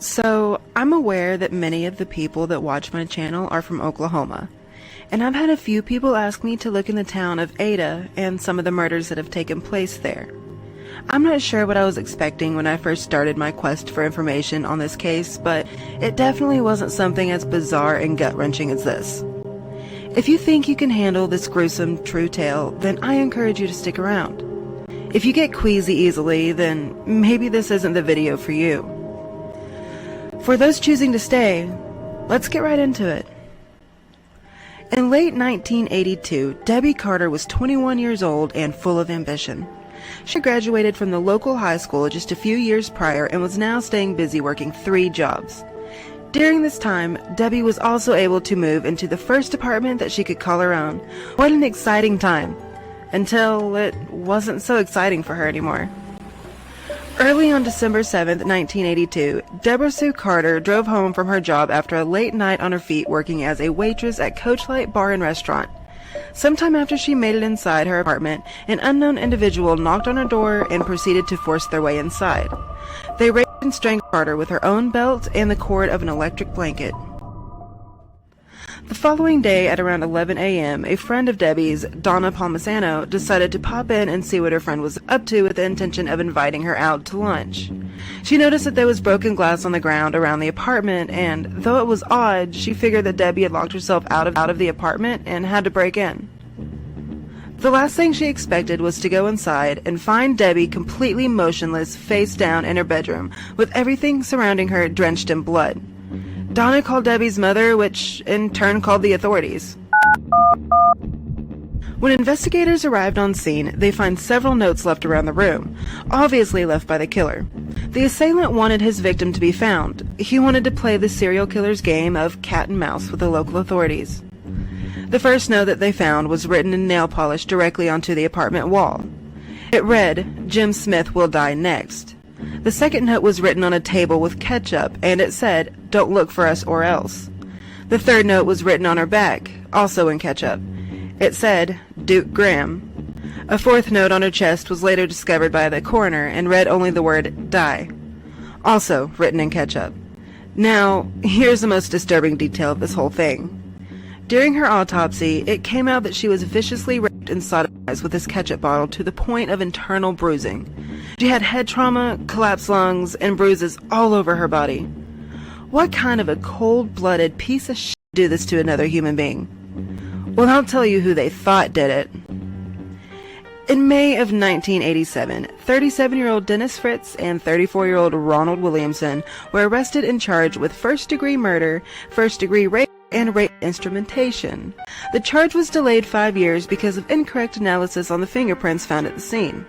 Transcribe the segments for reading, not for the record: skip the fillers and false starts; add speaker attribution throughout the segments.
Speaker 1: So, I'm aware that many of the people that watch my channel are from Oklahoma, and I've had a few people ask me to look in the town of Ada and some of the murders that have taken place there. I'm not sure what I was expecting when I first started my quest for information on this case, but it definitely wasn't something as bizarre and gut-wrenching as this. If you think you can handle this gruesome true tale, then I encourage you to stick around. If you get queasy easily, then maybe this isn't the video for you. For those choosing to stay, let's get right into it. In late 1982, Debbie Carter was 21 years old and full of ambition. She graduated from the local high school just a few years prior and was now staying busy working 3 jobs. During this time, Debbie was also able to move into the first apartment that she could call her own. What an exciting time! Until it wasn't so exciting for her anymore. Early on December 7th, 1982, Deborah Sue Carter drove home from her job after a late night on her feet working as a waitress at Coachlight Bar and Restaurant. Sometime after she made it inside her apartment, an unknown individual knocked on her door and proceeded to force their way inside. They raped and strangled Carter with her own belt and the cord of an electric blanket. The following day at around 11 a.m., a friend of Debbie's, Donna Palmisano, decided to pop in and see what her friend was up to with the intention of inviting her out to lunch. She noticed that there was broken glass on the ground around the apartment, and though it was odd, she figured that Debbie had locked herself out of the apartment and had to break in. The last thing she expected was to go inside and find Debbie completely motionless, face down in her bedroom, with everything surrounding her drenched in blood. Donna called Debbie's mother, which in turn called the authorities. When investigators arrived on scene, they find several notes left around the room, obviously left by the killer. The assailant wanted his victim to be found. He wanted to play the serial killer's game of cat and mouse with the local authorities. The first note that they found was written in nail polish directly onto the apartment wall. It read, "Jim Smith will die next." The second note was written on a table with ketchup, and it said, "Don't look for us or else." The third note was written on her back, also in ketchup. It said, "Duke Graham." A fourth note on her chest was later discovered by the coroner and read only the word, "Die," also written in ketchup. Now, here's the most disturbing detail of this whole thing. During her autopsy, it came out that she was viciously raped and sodomized with this ketchup bottle to the point of internal bruising. She had head trauma, collapsed lungs, and bruises all over her body. What kind of a cold-blooded piece of shit do this to another human being? Well, I'll tell you who they thought did it. In May of 1987, 37-year-old Dennis Fritz and 34-year-old Ronald Williamson were arrested and charged with first-degree murder, first-degree rape, and rape instrumentation. The charge was delayed 5 years because of incorrect analysis on the fingerprints found at the scene.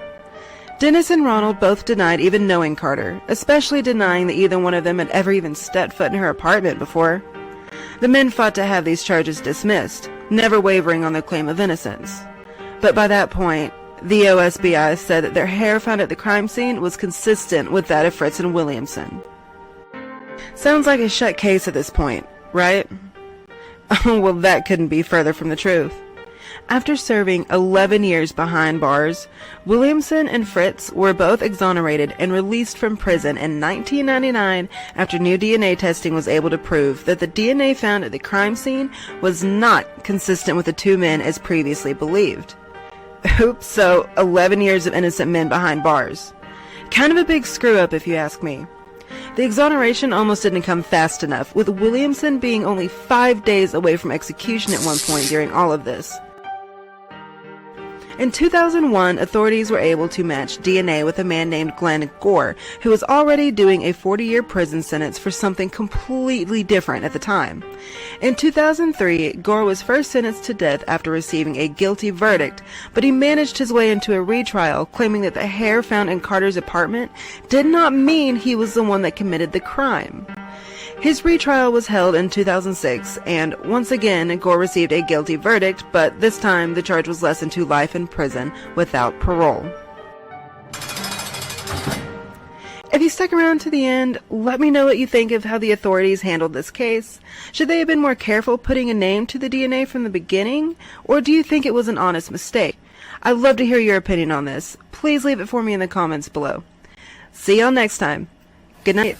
Speaker 1: Dennis and Ronald both denied even knowing Carter, especially denying that either one of them had ever even stepped foot in her apartment before. The men fought to have these charges dismissed, never wavering on their claim of innocence. But by that point, the OSBI said that their hair found at the crime scene was consistent with that of Fritz and Williamson. Sounds like a shut case at this point, right? Well, that couldn't be further from the truth. After serving 11 years behind bars, Williamson and Fritz were both exonerated and released from prison in 1999 after new DNA testing was able to prove that the DNA found at the crime scene was not consistent with the 2 men as previously believed. Oops, so 11 years of innocent men behind bars. Kind of a big screw-up if you ask me. The exoneration almost didn't come fast enough, with Williamson being only 5 days away from execution at one point during all of this. In 2001, authorities were able to match DNA with a man named Glenn Gore, who was already doing a 40-year prison sentence for something completely different at the time. In 2003, Gore was first sentenced to death after receiving a guilty verdict, but he managed his way into a retrial, claiming that the hair found in Carter's apartment did not mean he was the one that committed the crime. His retrial was held in 2006, and once again, Gore received a guilty verdict, but this time the charge was lessened to life in prison without parole. If you stuck around to the end, let me know what you think of how the authorities handled this case. Should they have been more careful putting a name to the DNA from the beginning, or do you think it was an honest mistake? I'd love to hear your opinion on this. Please leave it for me in the comments below. See y'all next time. Good night.